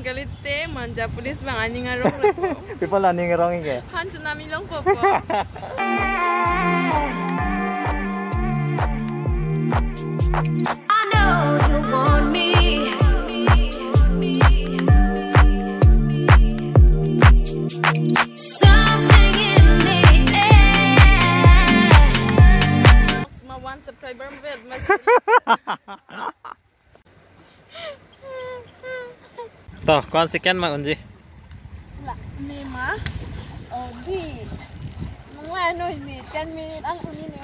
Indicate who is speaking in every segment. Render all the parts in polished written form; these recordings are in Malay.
Speaker 1: galite manja pulis bang ani ngarong lepo.
Speaker 2: People ani ngarong ke?
Speaker 1: Han tsunami long popo.
Speaker 3: I know you want me. Something in the air.
Speaker 1: Semua one subscriber bed.
Speaker 2: Toh, kon sekian mak unji.
Speaker 1: Lah, ni mah. Oh, di. Mengano ini? 10 minit ang uni ni.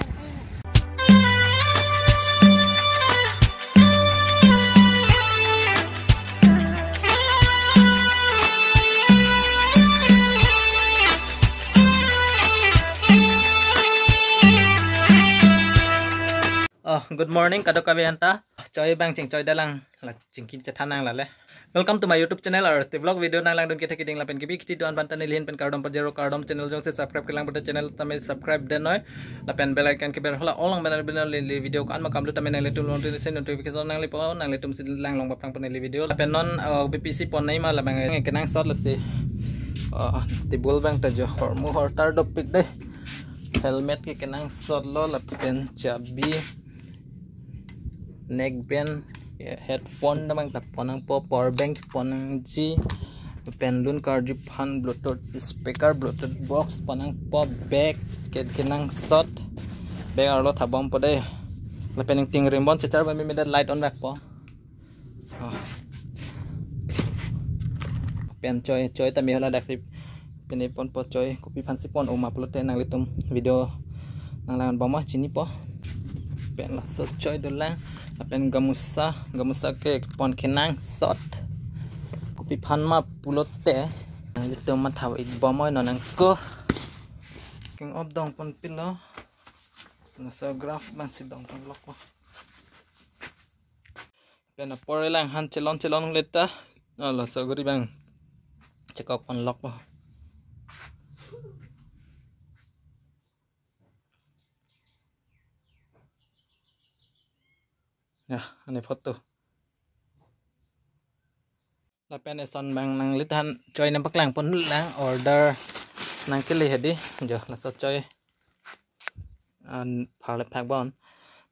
Speaker 2: Good morning kado kabehanta choi bang ching choi dalang la chingki chathanang la le welcome to my youtube channel or the vlog video nang lang don ke thaki ding la pen ki bi don ban tan lin pen cardom pajero cardom channel jong se subscribe kelang bota channel tame subscribe den noy la pen bell icon ke ber hola olong benal li video kan ma kamlu tame nang le tum notification nang le po nang le tum sid lang long bapang pen li video la pen non bpc pon nai ma la bang ke nang shot la se ti bol bang ta jo mu hor tar dop pik de helmet ke nang shot lo la pen chabi neck band headphone namang taponang po power bank ponang G pendulum card fan bluetooth speaker bluetooth box ponang po bag kenang shot bag arlo thabam po de lapening ting remote charger may light on back po pen choy tami hola daksi penipon po choy kopi fansi pon uma plote nang litum video nang langan bama chini po pen la so choy dolang pen gamusa ke pon kenang shot kopi phanma pulote lito ma thaw ik bomoy nonang ko king of dong pon pilo na so graph man si dong pon lok pen pore lang han chelon leta la so gori bang check up pon lok ya ini foto lapen eson bang nang litan coy nampak lang pun lang order nang kili hedi jo la so coy an phalep thak bon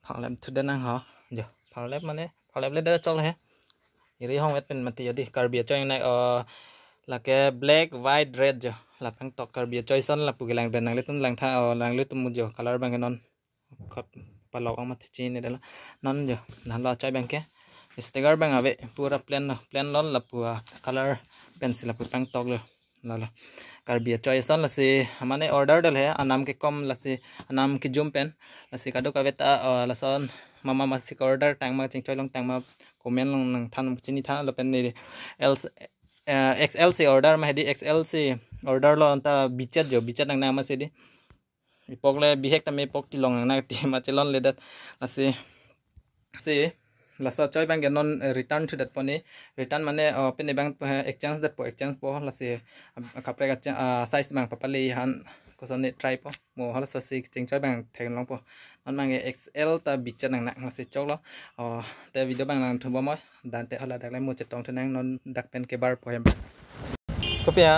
Speaker 2: phalep thude nang ho jo phalep mane phalep le da chol he iri hong et pen mati yodi karbia coy nai la ke black white red jo la pang tok karbia coy son la pugilang ben nang litun lang tha lang litum mu jo color bang non khot palok ang matchi ne dala non jo nan la chai bang ke sticker bang ave pura plan lon la pura color pencil la pang tok lo la karbia choice on la se mane order dal hai anam ke kom la se anam ke zoom pen la se kado ka beta la son mama ma se order tang ma ching choi long tang ma comment long nang than chini tha la pen ne xl se order ma hedi xl se order lo anta bichat nang na ma se di ipokle bihek tame pok ti long na ti ma chelon le dat ase la sa choi bang non return to that pone return mane pen bang exchange po la se kapre ga size bang papale han ko son try po mo hala sa si ching choi bang theng long po non mang xl ta bichat nang na se chok lo te video bang nang thubo mo dan te hala dak lai mo chetong thnang non dak pen ke bar po hem kopia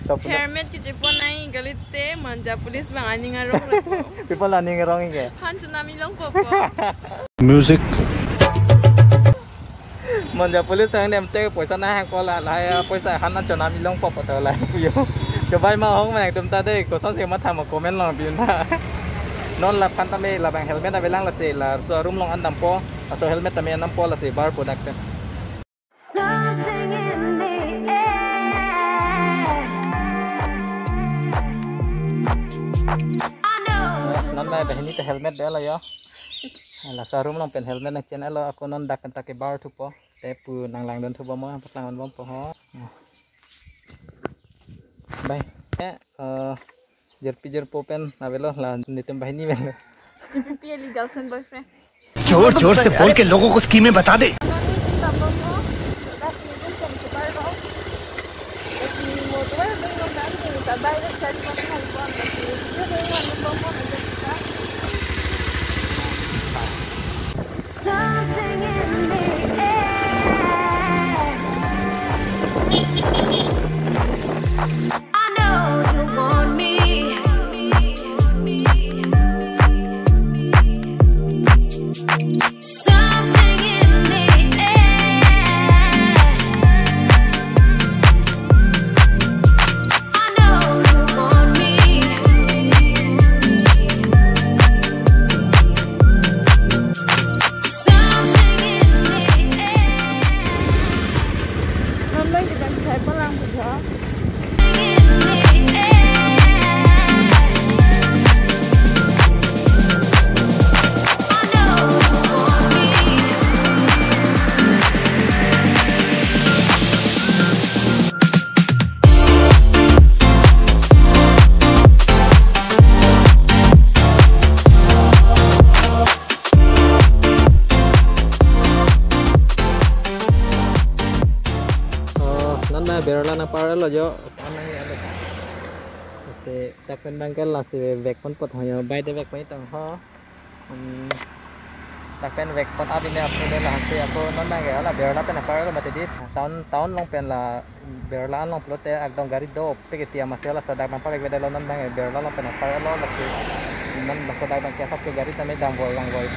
Speaker 1: Helmet ki jepon nai galite manja pulis bang ani ngarong lepo.
Speaker 2: people ani ngarong ke?
Speaker 1: Han tsunami long popo.
Speaker 4: Music.
Speaker 2: Manja pulis tang nem che poisa na hang ko la lai poisa han na tsunami long popo ta lai yo cho bai ma hong mang tum ta de ko son se ma tham comment long bin na non la pan ta me la bang helmet ave lang la se la so room long andam po so helmet ta me andam po la se bar product
Speaker 3: Something in the air. I know.
Speaker 2: non mai behni ta helmet de la yo la sa room long pen helmet na channel lo ako non dak ta ke bar thu po te pu nang lang don thu bo mo patlang bom po ho bai jer po pen avelo la nitem bahini vel
Speaker 1: JPP girlfriend boyfriend.
Speaker 4: जोर से बोल के लोगों को स्कीमें बता दे।
Speaker 3: Something in the air. I know you want me. Something in the air. I know you want me. Something in the air.
Speaker 1: Nó mấy cái bánh thép có lăng một hả?
Speaker 3: In the air. I know you want me.
Speaker 2: Nanda biar lah nak parah lo jo. Anang ni ada. Oke, tak pendang kan lah si vek pun pot hanya bay de vek mai tang ho. Tak pen vek pot abi ni aku ni lah si aku nanda ke lah biar lah pen parah lo mati di. Tahun long pen lah biar lah long plot ya agdong gari do pe tia masih lah sadak nampak vek de lo nanda ke biar lah long pen parah lo lagi. Nan sadak bang kia ke gari tami dang boy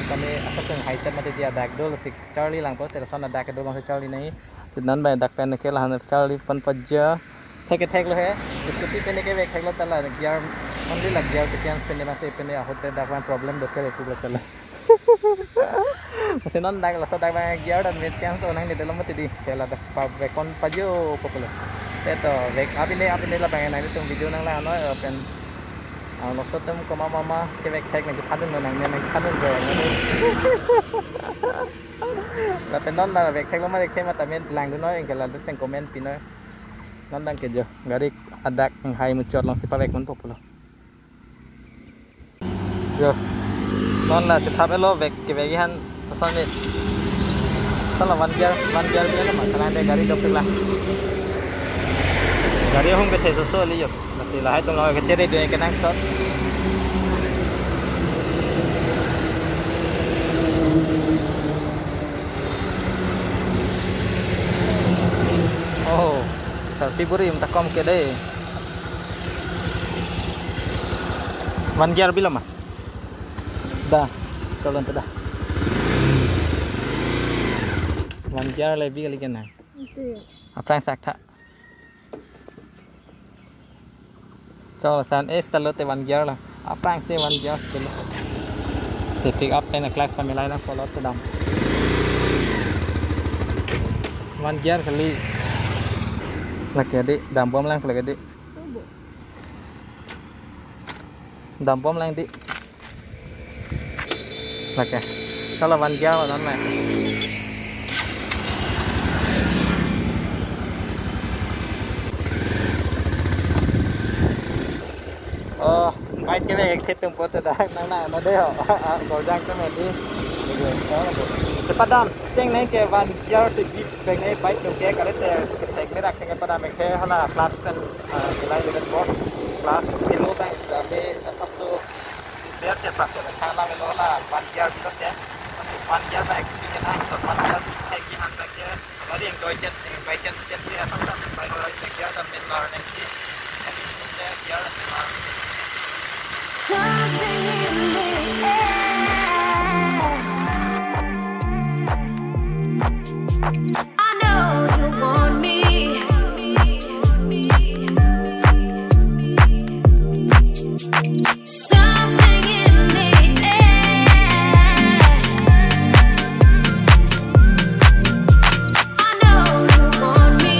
Speaker 2: tami apa seng high set mati dia dak do si Charlie lang plot telepon ada ke do bang Charlie ni. Nan bay dak pen ke lah Charlie pan paja thek lo hai scooty pe ne ke thek lo tala gear only lag gear ke chance pe ne mase pe ne hote dak ban problem do ke tu chala mase non dak la sa dak ban gear dan me chance to nang ni dalam mati di kela dak pa ve kon pajo popular teto vek abine la bang nang tum video nang la no pen lo sotem ko mama ke vek thek nang khadun nang nang khadun go là tên non là việc thay lắm mà khi mà tạm biệt làng tôi nói anh là rất tên comment pin nói non đang kể giờ gari ada hai muncul langsung pada ekon popular giờ non là sẽ tháp lo vek cái vek han pasal ni salah one gear dia lah masalah dia gari dok lah gari hong ke teso so liyo masih lah itu lo ke ceri dia ke nang shot oh Februari tak kom ke deh one gear bila mah dah kalau dah one gear lebih kali kan apa yang sakit so san install te one gear lah apa yang sih one gear dulu te pick up te na class pamilai na follow te dam one gear kali lagi adik dampom lang lagi adik dampom lang dik lagi kalau one gear non mah baik ke vek thit tum pot da nang na no de ho go jang ke me di te padam cheng nei ke one gear se bip cheng nei baik tum ke kare te tek me rak ke padam me ke hala class kan kelai de bot class kilo bang da be up to der te pak ke khala me lo la one gear bit te one gear back ke na so one gear tek ki han back ke bari eng doi jet jet te asam tam bai lo tek gear tam me lar nek ki te gear ma
Speaker 3: Something in the air. I know you want me. Something in the air. I know you want me.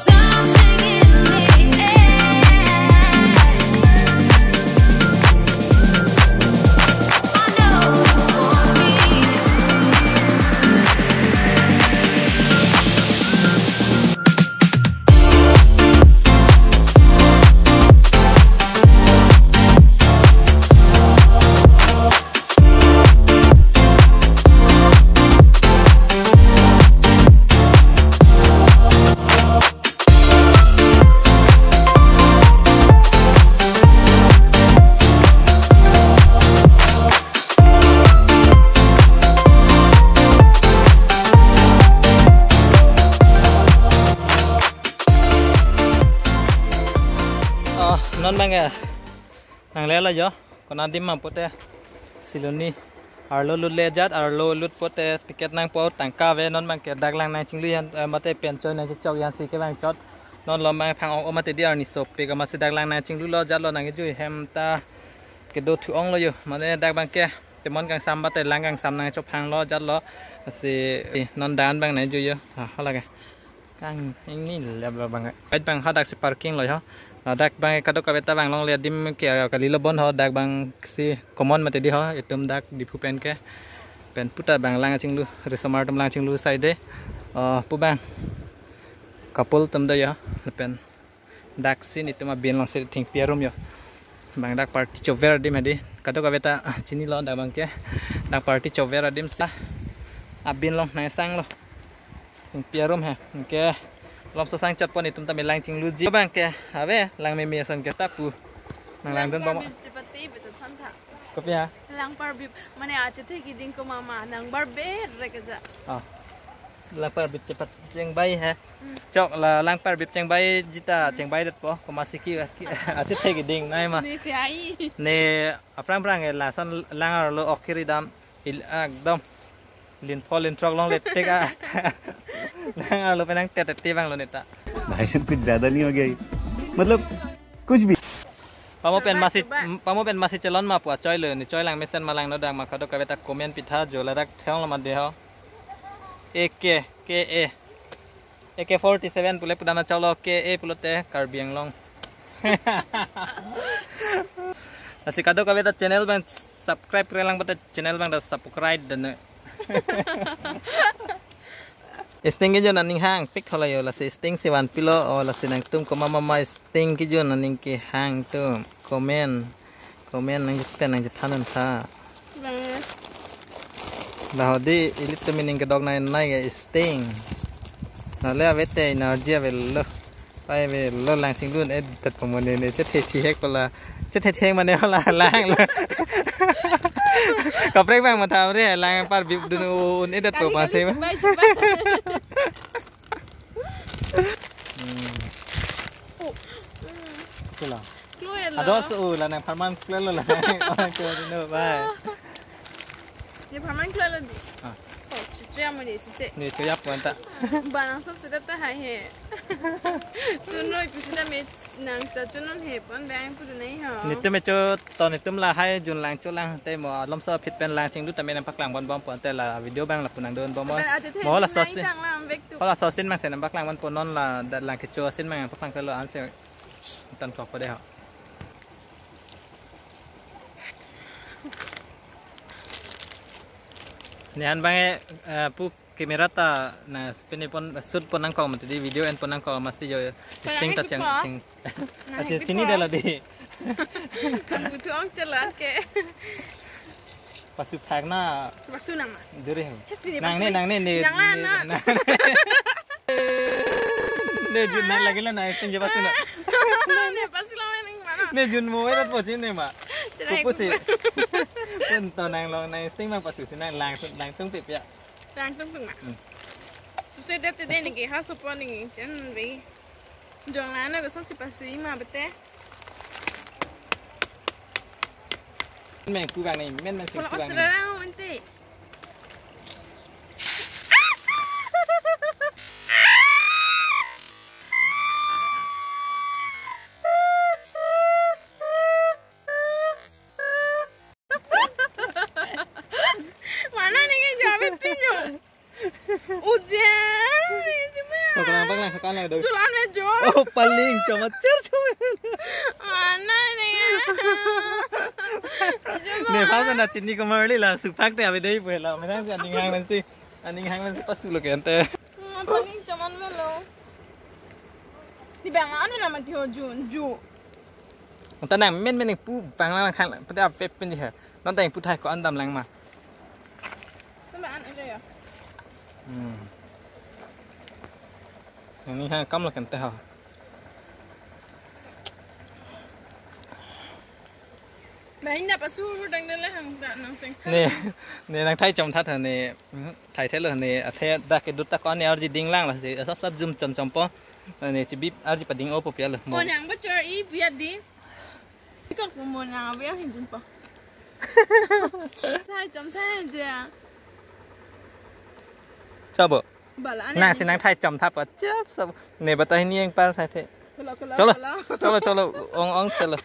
Speaker 3: Something in
Speaker 2: non bang ya nang le la yo kon adim ma pote siloni arlo lut le jat arlo lut pote tiket nang po tangka ve non bang ke dak lang nang chinglu yan mate pen choi nang chok yan si ke bang chot non lo bang phang ong mate di ar ni sop pe ka ma si dak lang nang chinglu lo jat lo nang ju hem ta ke do thu ong lo yo mane dak bang ke te mon kang sam mate lang kang sam nang chop phang lo jat lo si non dan bang nang ju yo ha la ke kang ini le bang ai bang ha dak si parking lo yo dak bang kadok kabeta bang long le dim ke kali lo bon ho dak bang si common mate di ho itum dak di pu pen ke pen puta bang lang chinglu resomar tum lang chinglu side de pu bang couple tum da ya pen dak sin ituma bin long se thing piarum yo bang dak party chover dim hedi kadok kabeta chini lo dak bang ke dak party chover dim sa abin long nai sang lo thing piarum he ke lom sa sang chat pon itum ta me lang chinglu ji bang ke ave lang me son ke tapu nang lang don bom
Speaker 1: cepati betul santa
Speaker 2: ko pia
Speaker 1: lang par bib mane aja the ki ding ko mama nang bar ber rekaja
Speaker 2: lang par bib cepat cheng bai he chok la lang par bib cheng bai jita cheng bai det po ko masiki aja the ki ding nai ma
Speaker 1: ni si ai
Speaker 2: ne aprang la son lang lo okiri dam il akdam lin polin trok long le teka lang lo penang tet te bang lo neta
Speaker 4: भाई साहब कुछ ज्यादा नहीं हो गया ये? मतलब कुछ भी
Speaker 2: Pamu pen masih calon ma puat coy le ni coy lang mesen malang no dang ma kadok kabeta komen pitha jo ladak theong lama de ho AK47 pule pudana chawlo KA pulote karbiang long asi kadok kabeta channel bang subscribe kre lang bata channel bang da subscribe dan sting ke jo naning hang pik hola yo la se sting si wan pilo o la se nang tum ko mama sting ke jo naning ke hang tum komen nang pen nang thanan tha la hodi ilit tum ning ke dog nai ke sting na le avete energy vel lo pai ve lo lang sing dun ed tat pom ne che the si hek la che the theng ma ne la lang lo kaprek bang ma tha re lang par bib dun un edat to pa se Kula. Ada su la nang parman klelo la ko no bai.
Speaker 1: Ni parman klelo di. Oh, cuci ama ni cuci.
Speaker 2: Ni tu yap kan ta.
Speaker 1: Barang sob sudah tak hai he. Cuno ipu sudah me nang ta cunon he pon bang pu tu nei ha.
Speaker 2: Ni tu me cho ton ni tum la hai jun lang chu lang te mo lom so phit pen lang ching du ta me nang pak lang bon bom pon te la video bang la punang don bom mo la so sin. Hola so sin mang se nang pak lang bon pon non la da lang ke cho sin mang pak lang klelo an se tan kok pa de ha. Ni an bang pu kamera ta na spin pon shoot pon nang ko mat di video en pon nang ko masih jo sting ta chang aja sini dah lah di
Speaker 1: Kamu tu orang celah ke.
Speaker 2: pasu phak na
Speaker 1: Pasu nama.
Speaker 2: dure
Speaker 1: Nang
Speaker 2: ni
Speaker 1: Nang anak.
Speaker 2: ne jun nang lagi lah na sting je pasu na
Speaker 1: Ni pasu lama ni mana?
Speaker 2: ne jun mo erat po chin ne ma pupu si pun to nang long nang sting mang pasu si nang lang tung pip ya
Speaker 1: Rang tung tung mak. Susah dah tu deh ni ke khas apa ni jangan be. Jangan nak kesal si pasu ima betul.
Speaker 2: men ku bang ni men man si
Speaker 1: Kalau
Speaker 2: ku bang
Speaker 1: asal orang nanti. Mana ni ke jawab pinyo? Ujian ni cuma.
Speaker 2: Kau kenapa lah
Speaker 1: Tulan mejo.
Speaker 2: oh paling cuma cer cuma
Speaker 1: Mana ni?
Speaker 2: ne phasa na chini ko marli la su phak te ave dei pela me nang aning hang man si pasu lo ke ante
Speaker 1: Paling cuman melo. Di bang mana nama dia Ju.
Speaker 2: ta nang men ning pu bang lang khang pa da fe pen ji ha non tang pu thai ko an dam lang ma
Speaker 1: Sama an ada ya.
Speaker 2: ani ha kam lo kan te ha
Speaker 1: Baik nak pasu dang dalam hang tak nang seng.
Speaker 2: ne nang thai chom that ne thai the lo ne a the da ke dut ta ko ne arji ding lang la se sap zoom chom po ne chi bip arji pa ding o po pya lo
Speaker 1: Oh yang bocor i biar di. Cái của mùa nào với hình dung bò. Thay chấm thay chưa?
Speaker 2: Cho bộ.
Speaker 1: Bảo là anh
Speaker 2: Nàng xin nàng thay chồng tháp ở chết sao? Nè bà tay niên pa thay thế. Cho lo ông cho lo.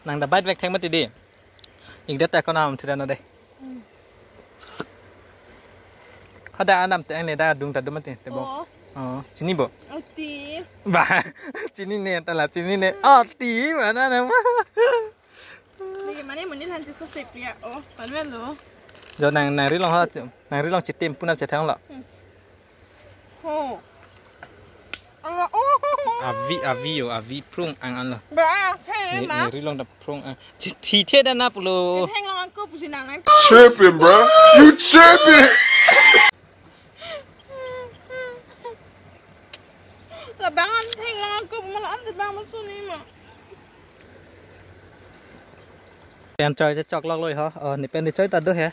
Speaker 2: Nàng đã bắt vẹt thanh mất đi.อีกเด็ดแต่ก็นำทีเดียวนั่นเด้เขาได้อันนำแต่อันนี้ได้ดุงแต่ดุมันตีแต่บอกอ๋อจีนี่บอก
Speaker 1: ตี
Speaker 2: บ้าจีนี่เนี่ยแต่ละจีนี่เนี่ยอ๋อตีเหมือนนั่นนะวะ
Speaker 1: นี่มันนี่เหมือนที่ทันจะสุดสิบปีอ่ะโอ้มันไม่รู้
Speaker 2: เดี๋ยวนางริลองเขานางริลองจิตเต็มปุ่นน่าจะแทงหรอ
Speaker 1: โอ้
Speaker 2: อาวีอยู่อาวีพรุ่งอันเลย
Speaker 1: บ้าแค่ไหม
Speaker 2: นี่ริลองดับพรุ่งทีเทียดนะปุโร
Speaker 1: แทงลองกูปุ๊บสินางนั้น
Speaker 5: Tripping, bro. You tripping.
Speaker 1: แล้วบางอันแทงลองกูมันอันจะบางมันสู้นี่มั้ง
Speaker 2: เป็นจอยจะจอกลอกเลยเหรอนี่เป็นในจอยตัดด้วยเหรอ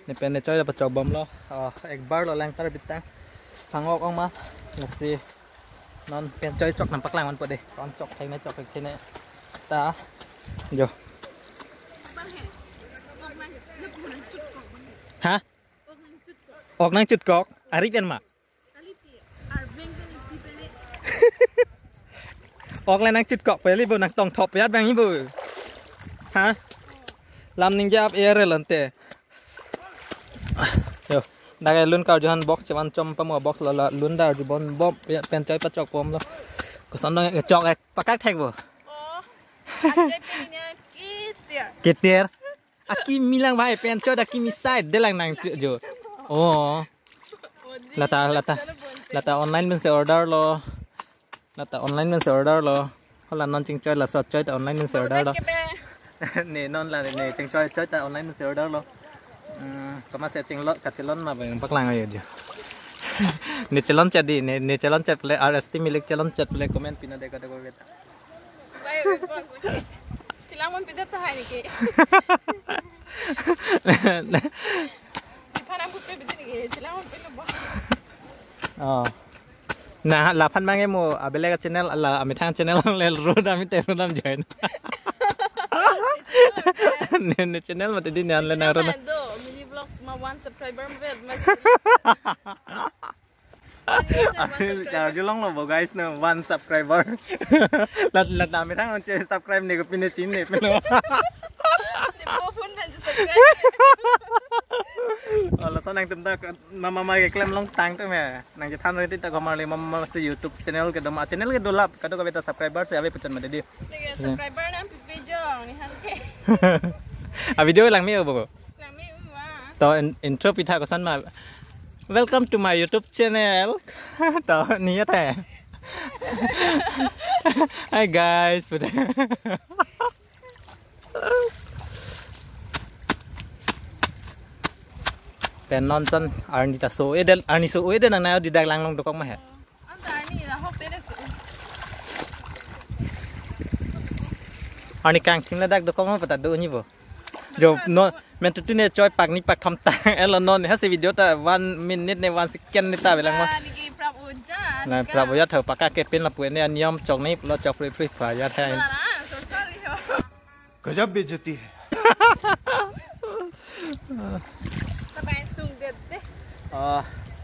Speaker 2: นี่เป็นในจอยจะประจบบอมล้อเอกบาร์เราแรงตัดบิดตั้งพังออกมาแล้วสินอนเป็นจอยจอกน้ำปักล่างมันเปิดดิตอนจอกไทยนะจอกไทยนะตาโยฮะออกนั่งจุดกอกอาริเป็นมาออกเลยนั่งจุดเกาะไปเลยบนนั่งตองท็อปไปยัดแบงนี้บุฮะลำนิ่งจะอัพเอร์เลยลันเต้เดี๋ยวได้ลุ้นเก่าจุฮันบ็อกซ์จะวันจมประมัวบ็อกซ์แล้วลุ้นดาวจุบอลบ๊อบเป็นใจประจอกปมแล้วก็สอนน้องจอกไอ้ปากกัดแทงบุกีเตียร์อากิมีลังไว้เป็นจอดอากิมีไซด์เดลังนั่งจุโอ้ลาตาออนไลน์เป็นเซอร์ออเดอร์lo lata online men order lo hola non ching choi la sot choi ta online men order lo ne non la ne ching choi ta online men order lo ko ma se ching lo ka chelon ma bang pak lang ayo je ne chelon chat di ne chelon chat play rst milik chelon chat play comment pina de ka de ko beta
Speaker 1: bai chilang mon pida ta hai ni ke phana bu pe bidi ni ke chilang mon pe ba nah lapan mangai mo abele channel ala amitang channel lel roda mi te roda join ne channel mate di nan len roda mini vlogs ma 1 subscriber med ma
Speaker 2: charge long lo guys no 1 subscriber lat amitang on subscribe ne ko pine chin ne pelo
Speaker 1: po phun nan subscribe
Speaker 2: Kalau sana yang tentang mama klaim long tang tu me, nang jatan nanti tak kamar le mama se YouTube channel ke doma channel ke dolap, kado ka beta subscriber se ave pecan made di.
Speaker 1: Subscriber nam video ni han ke.
Speaker 2: Video lang mi bo.
Speaker 1: Lang mi wa.
Speaker 2: To intro pitha ko san ma. Welcome to my YouTube channel. To ni ya the. Hi guys.เป็นนอนจนอันนี้จะโซ่เดนอันนี้โซ่เดนนั่งนาดีดักลังลงตะกอกมาเหรอ
Speaker 1: อันนี้ละฮอปเป็นสิ
Speaker 2: อันนี้กางทิ้งแล้วดักตะกอกมาปัตตาดูนี่บ่โยนอนแม่ตุ้เนี่ยจอยปากนี่ปากทำตาเอลนอนเนี่ยสิวิดีโอแต่1 minuteใน1 secondนี่ตาไปแล้วมั้งนั่นปรับอุจจาระเถอะปากกาเก็บเป็นละปุ่นเนี่ยนิยมจอกนี้เราจอกปริบๆฝ่ายยาแทง
Speaker 5: गजब बेइज्जती है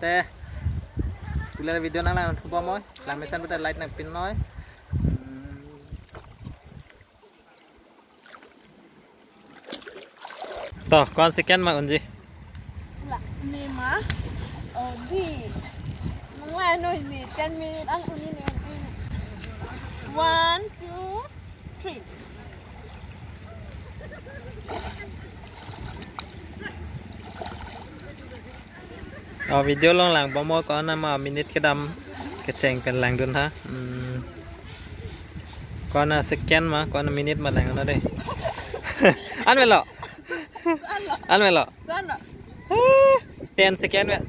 Speaker 2: teh bila video nang lang po mo lang mesan betul light nang pinoy toh kon sekian mak unji
Speaker 1: lah 5 oh di mengwa no ni 10 minit ang uni ni 1 2 3
Speaker 2: วิดีโอลงหลังบอมก็นำมามินิทกระดำกระเจงเป็นแรงดุนฮะก่อนสแกนมาก่อนมินิทมาแรงนั่นเลยอันไม่หรออันไม่หรอเตียนสแกนเว้ย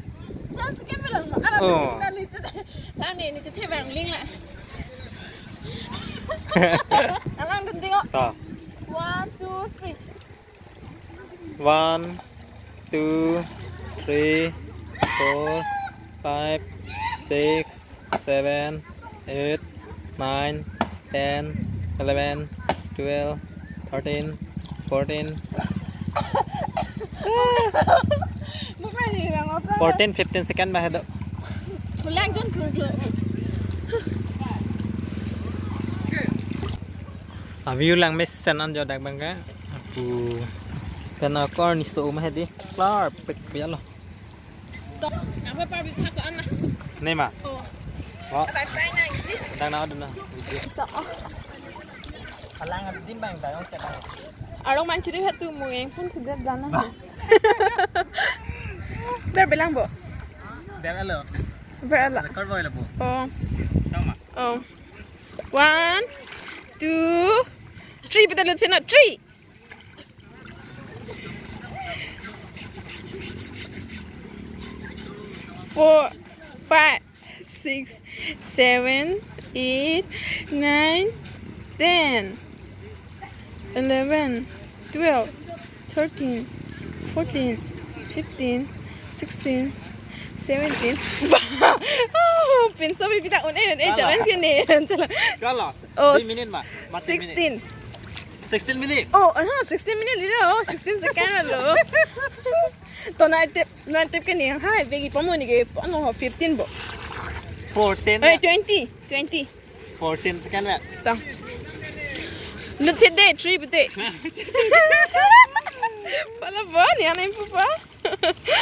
Speaker 1: สแกนไม่หรอกอันนี้จะอันนี้จะเทแบงลิงแหละอันนั้นจริงๆ
Speaker 2: ต่อ
Speaker 1: 1 2 3
Speaker 2: 4, 5, 6, 7, 8, 9, 10 11 12 13 14
Speaker 1: Bố mày gì mà ngọt đó
Speaker 2: 14 15 second ba hết
Speaker 1: Tôi lang con cười cười
Speaker 2: view lang mes sen an jo dak bangga aku kana kor ni so ma hedi klar pek ya lo
Speaker 1: Tóc Apa pa bị thắc của anh à
Speaker 2: nei ma
Speaker 1: Ồ
Speaker 2: ho
Speaker 1: Bạn trai này chứ
Speaker 2: dang na odna
Speaker 1: Sợ
Speaker 2: alang at dim bang tayo ka dang
Speaker 1: Ở đâu mang chỉ đi hết từ mùi em cũng thực ra dán á Bé bị lang bộ
Speaker 2: der alo
Speaker 1: Bé là
Speaker 2: kor voi la bu
Speaker 1: Ồ
Speaker 2: tama
Speaker 1: Ồ 1 2 3 Bây giờ lượt phiên nào 3 4 5 6 7 8 9 10 11 12 13 14 15 16 17 Pin so bị ta ổn ê challenge cái này
Speaker 2: kala
Speaker 1: Oh,
Speaker 2: 3 minute ma
Speaker 1: 16
Speaker 2: 16 minute
Speaker 1: Oh, 16 minutes đi đâu 16 second mà lỡ Tôi nói tiếp cái này hai về cái bấm một cái bấm nó 15 bộ
Speaker 2: 14
Speaker 1: Ê 20
Speaker 2: 14 second ba
Speaker 1: Tao Lượt thiết đây 3 bữa đây Pala ba ni anh em papa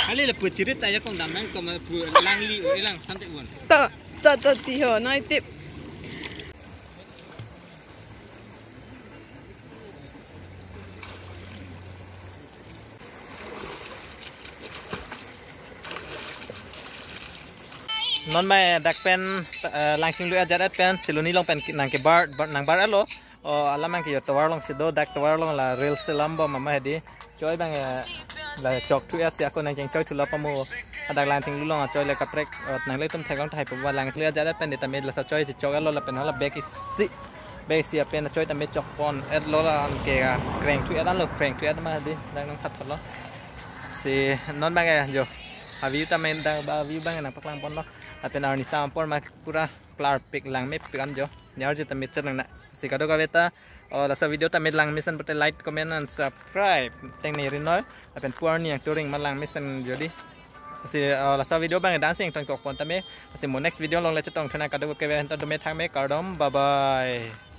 Speaker 2: ali la pu cirit tayo kung damang ko ma pu lang li o ilang santai un
Speaker 1: Ta tí hồ nói tiếp
Speaker 2: non mai dak pen langsing lu ajar pen siluni long pen nang ke bar nang bar alo o alamang ke tawar long sido dak tawar long la real selambo mama hedi choi bang la chok tu at ko nang choi tu la pamu adak langsing lu long choi le kaprek nang le tum thai long thai pa lang lu ajar pen ta med la sa choi chok alo la pen hala bek si bek si pen choi ta med chok pon et lo la ke kreng tu at lo kreng tu at ma hedi dang nang that lo si non bang jo Havi tamen da ba view bang nang paklang pon lo apen arni sam por ma pura klar pic lang me pic an jo nyar je tamit chen na sikado ka beta la sa video tamit lang misan pate like comment and subscribe teng ni rin noi apen puar ni ang touring malang misan jodi si la sa video bang dancing tong kok pon tame si mo next video long le chetong thana ka do ke ven ta do me thang me kardom bye bye